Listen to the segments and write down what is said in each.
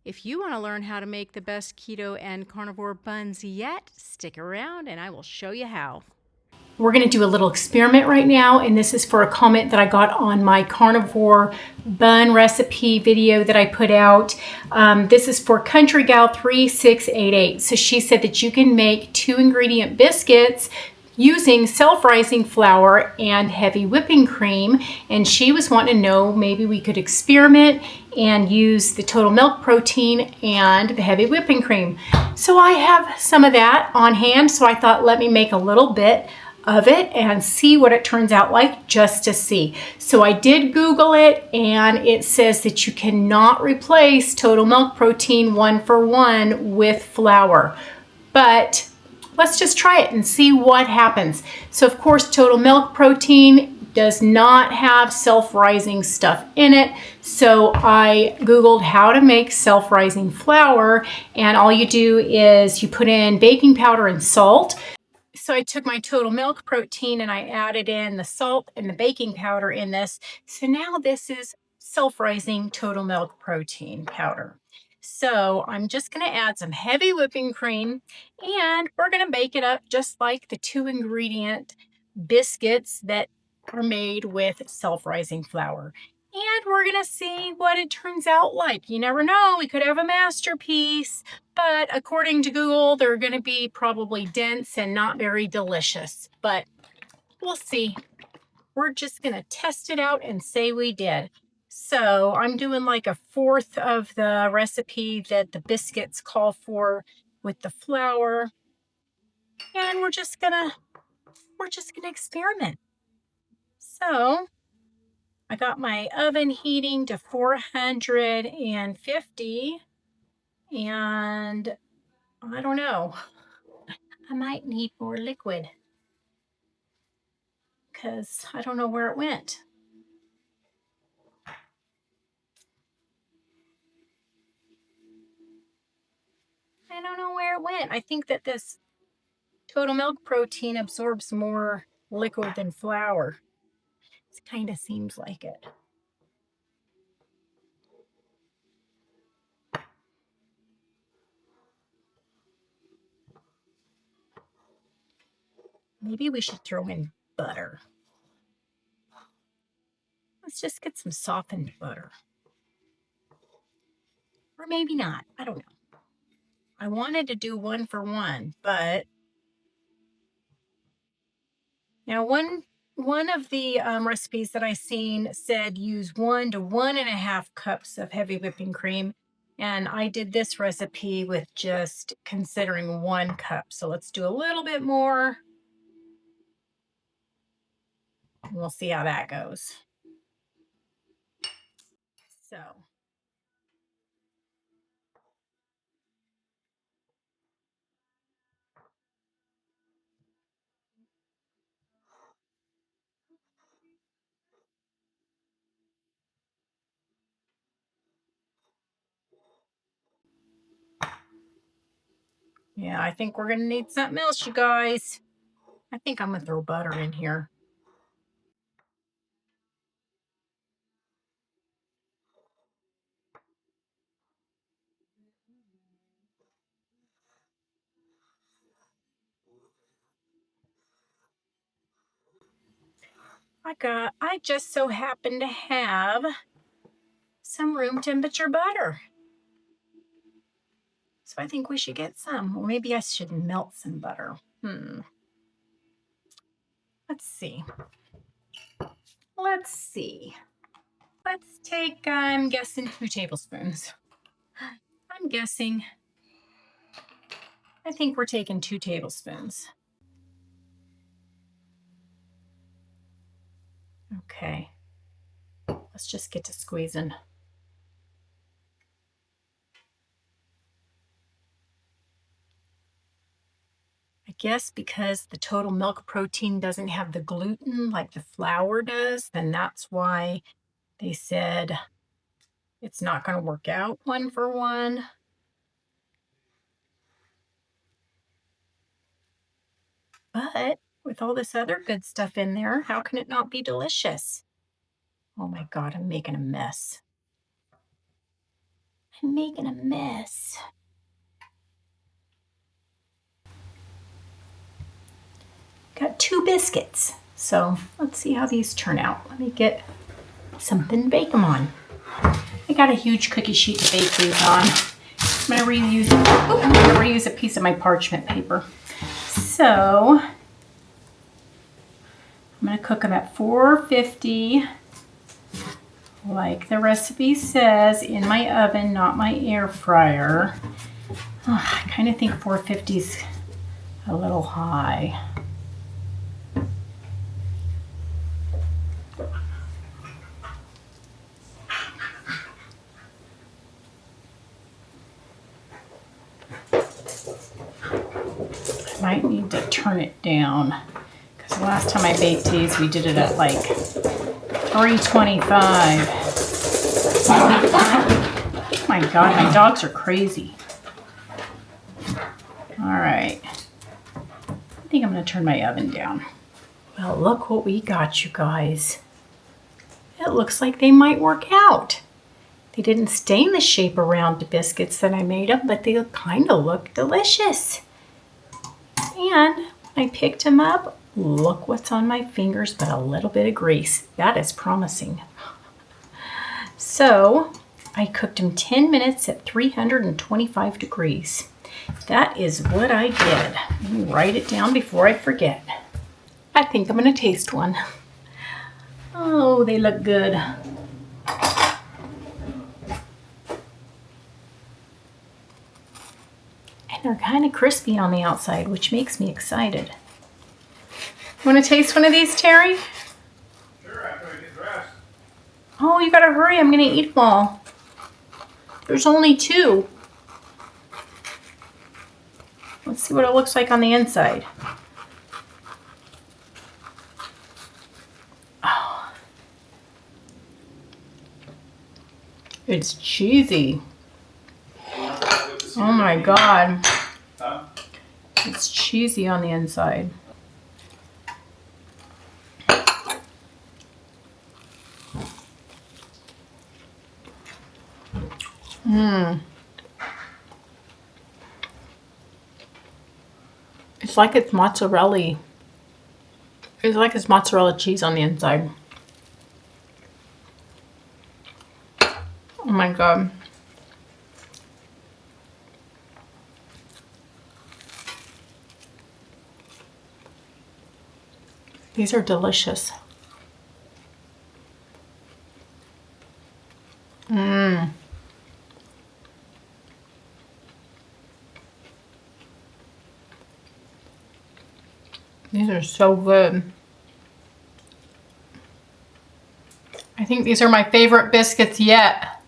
If you want to learn how to make the best keto and carnivore buns yet, stick around and I will show you how. We're going to do a little experiment right now, and this is for a comment that I got on my carnivore bun recipe video that I put out. This is for Country Gal 3688. So she said that you can make 2-ingredient biscuits using self-rising flour and heavy whipping cream, and she was wanting to know maybe we could experiment and use the total milk protein and the heavy whipping cream. So I have some of that on hand, so I thought let me make a little bit of it and see what it turns out like, just to see. So I did Google it, and it says that you cannot replace total milk protein 1-for-1 with flour, but let's just try it and see what happens. So of course, total milk protein does not have self-rising stuff in it. So I Googled how to make self-rising flour, and all you do is you put in baking powder and salt. So I took my total milk protein and I added in the salt and the baking powder in this. So now this is self-rising total milk protein powder. So I'm just going to add some heavy whipping cream, and we're going to bake it up just like the 2-ingredient biscuits that are made with self-rising flour. And we're going to see what it turns out like. You never know, we could have a masterpiece. But according to Google, they're going to be probably dense and not very delicious. But we'll see. We're just going to test it out and say we did. So I'm doing like a fourth of the recipe that the biscuits call for with the flour. And we're just gonna experiment. So I got my oven heating to 450, and I don't know, I might need more liquid because I don't know where it went. I don't know where it went. I think that this total milk protein absorbs more liquid than flour. It kind of seems like it. Maybe we should throw in butter. Let's just get some softened butter. Or maybe not. I don't know. I wanted to do 1-for-1, but now one of the recipes that I seen said use 1 to 1.5 cups of heavy whipping cream, and I did this recipe with just considering 1 cup. So let's do a little bit more, and we'll see how that goes. So yeah, I think we're gonna need something else, you guys. I think I'm gonna throw butter in here. I just so happen to have some room temperature butter. So I think we should get some. Or maybe I should melt some butter. Let's see. Let's see. Let's take, I'm guessing 2 tablespoons. I'm guessing. I think we're taking 2 tablespoons. Okay. Let's just get to squeezing. I guess because the total milk protein doesn't have the gluten like the flour does, then that's why they said it's not going to work out 1-for-1. But with all this other good stuff in there, how can it not be delicious? Oh my God, I'm making a mess. I'm making a mess. Got 2 biscuits. So let's see how these turn out. Let me get something to bake them on. I got a huge cookie sheet to bake these on. I'm gonna reuse a piece of my parchment paper. So I'm gonna cook them at 450, like the recipe says, in my oven, not my air fryer. Oh, I kind of think 450 is a little high. Might need to turn it down because the last time I baked these we did it at like 325. Oh my god, my dogs are crazy. Alright, I think I'm going to turn my oven down. Well, look what we got, you guys. It looks like they might work out. They didn't stain the shape around the biscuits that I made them, but they kind of look delicious. And when I picked them up, look what's on my fingers, but a little bit of grease. That is promising. So I cooked them 10 minutes at 325 degrees. That is what I did. Let me write it down before I forget. I think I'm going to taste one. Oh, they look good. They're kind of crispy on the outside, which makes me excited. Want to taste one of these, Terry? Sure, after I get dressed. Oh, you gotta hurry. I'm gonna eat them all. There's only 2. Let's see what it looks like on the inside. Oh. It's cheesy. Oh my god. Huh? It's cheesy on the inside. It's like it's mozzarella. It's like it's mozzarella cheese on the inside. Oh my god. These are delicious. These are so good. I think these are my favorite biscuits yet.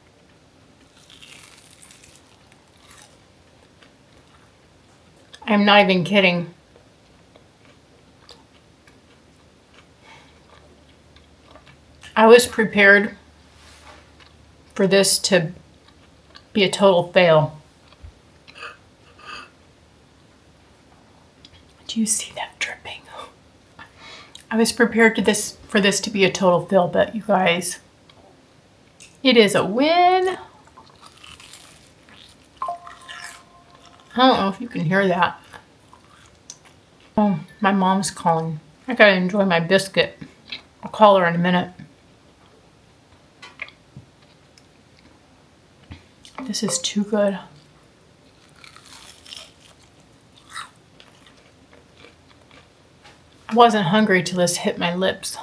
I'm not even kidding. I was prepared for this to be a total fail. Do you see that dripping? I was prepared for this to be a total fail, but you guys, it is a win. I don't know if you can hear that. Oh, my mom's calling. I gotta enjoy my biscuit. I'll call her in a minute. This is too good. I wasn't hungry till this hit my lips.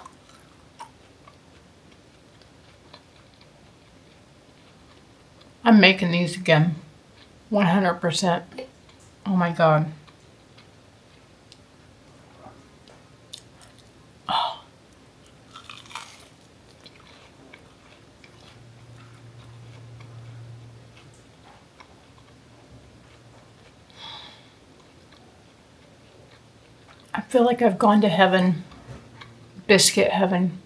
I'm making these again. 100%. Oh my god. Oh. I feel like I've gone to heaven. Biscuit heaven.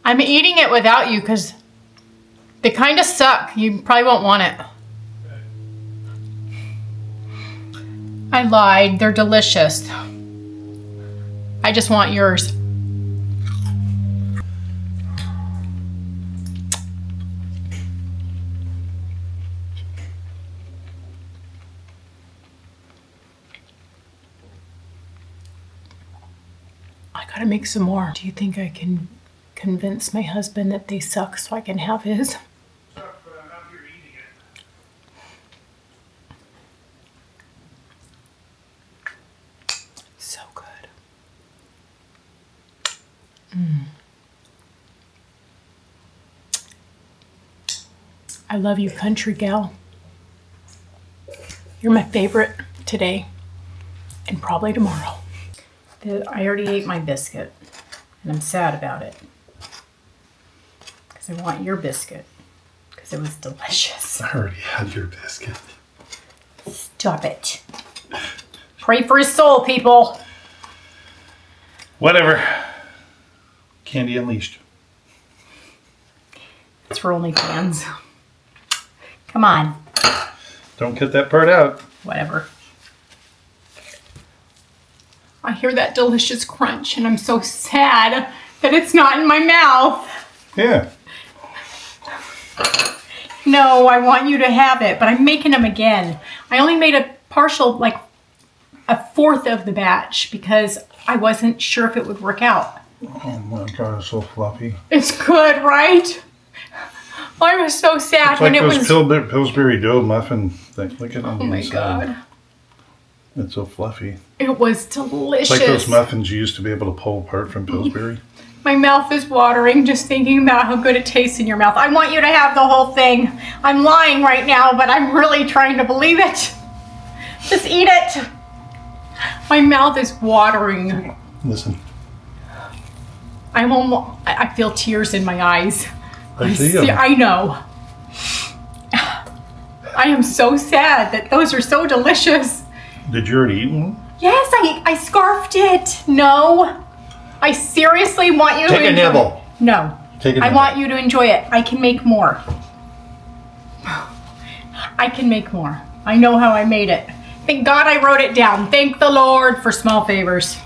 I'm eating it without you because they kind of suck. You probably won't want it. I lied. They're delicious. I just want yours. Gotta make some more. Do you think I can convince my husband that they suck so I can have his? Sucks, but I'm not here eating it. So good. I love you, country gal. You're my favorite today and probably tomorrow. I already ate my biscuit and I'm sad about it because I want your biscuit because it was delicious. I already had your biscuit. Stop it. Pray for his soul, people. Whatever. Candy unleashed. It's for OnlyFans. Come on. Don't cut that part out. Whatever. I hear that delicious crunch and I'm so sad that it's not in my mouth. Yeah. No, I want you to have it, but I'm making them again. I only made a partial, like a fourth of the batch because I wasn't sure if it would work out. Oh my god, it's so fluffy. It's good, right? I was so sad It's when like it those was... Pillsbury dough muffin thing. Look at it on Oh the my inside. God. It's so fluffy. It was delicious. It's like those muffins you used to be able to pull apart from Pillsbury. My mouth is watering just thinking about how good it tastes in your mouth. I want you to have the whole thing. I'm lying right now, but I'm really trying to believe it. Just eat it. My mouth is watering. Listen. I feel tears in my eyes. I see them. I know. I am so sad that those are so delicious. Did you already eat one? Yes, I scarfed it. No. I seriously want you to Take a enjoy nibble. it. No. Take a I nibble. want you to enjoy it. I can make more. I can make more. I know how I made it. Thank God I wrote it down. Thank the Lord for small favors.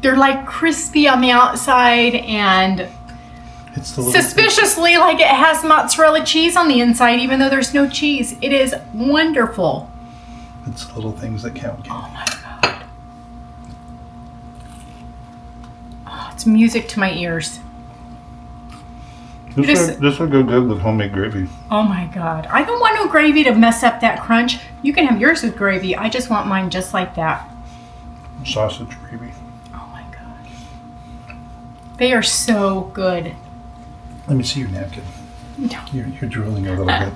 They're like crispy on the outside and It's the little suspiciously like it has mozzarella cheese on the inside even though there's no cheese. It is wonderful. It's the little things that count. Oh my God. Oh, it's music to my ears. This would go good with homemade gravy. Oh my God. I don't want no gravy to mess up that crunch. You can have yours with gravy. I just want mine just like that. Sausage gravy. Oh my God. They are so good. Let me see your napkin. No. You're drooling a little bit.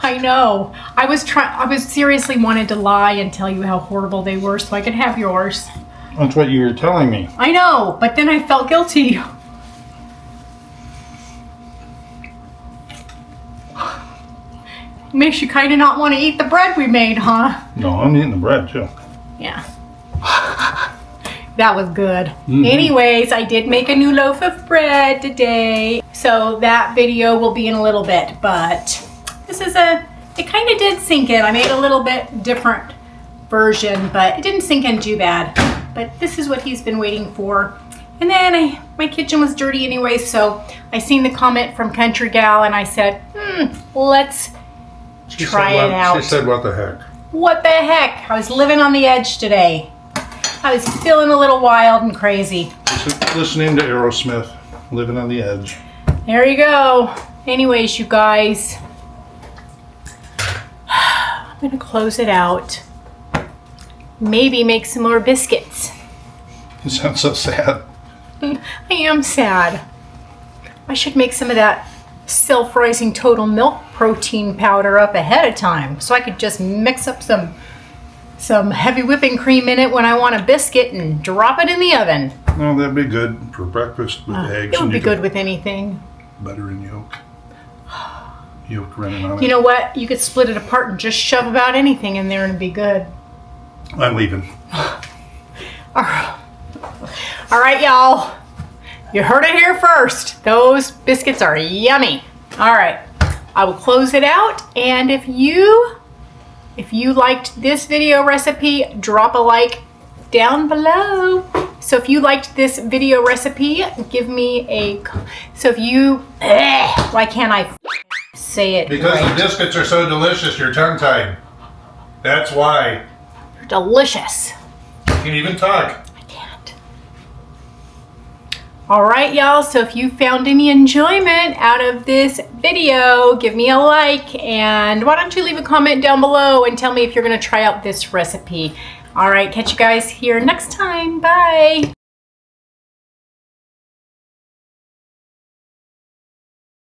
I know. I was seriously wanted to lie and tell you how horrible they were so I could have yours. That's what you were telling me. I know, but then I felt guilty. Makes you kind of not want to eat the bread we made, huh? No, I'm eating the bread too. Yeah. That was good. Mm-hmm. Anyways, I did make a new loaf of bread today. So that video will be in a little bit, but this is it kind of did sink in. I made a little bit different version, but it didn't sink in too bad. But this is what he's been waiting for. And then my kitchen was dirty anyway, so I seen the comment from Country Gal and I said, let's try it out. She said, what the heck? What the heck? I was living on the edge today. I was feeling a little wild and crazy. Listening to Aerosmith, living on the edge. There you go. Anyways, you guys, I'm gonna close it out. Maybe make some more biscuits. You sound so sad. I am sad. I should make some of that self-rising total milk protein powder up ahead of time so I could just mix up some heavy whipping cream in it when I want a biscuit and drop it in the oven. No, that'd be good for breakfast with eggs. It would and be you good could with anything. butter and yolk. Yolk running on it. You know what? You could split it apart and just shove about anything in there and it'd be good. I'm leaving. All right, y'all. You heard it here first. Those biscuits are yummy. All right, I will close it out. And if you liked this video recipe, drop a like down below. So if you liked this video recipe, give me a. So if you, why can't I say it? Because right? the biscuits are so delicious, you're tongue-tied. That's why. Delicious. You can even talk. I can't. All right, y'all. So if you found any enjoyment out of this video, give me a like, and why don't you leave a comment down below and tell me if you're going to try out this recipe. All right, catch you guys here next time. Bye.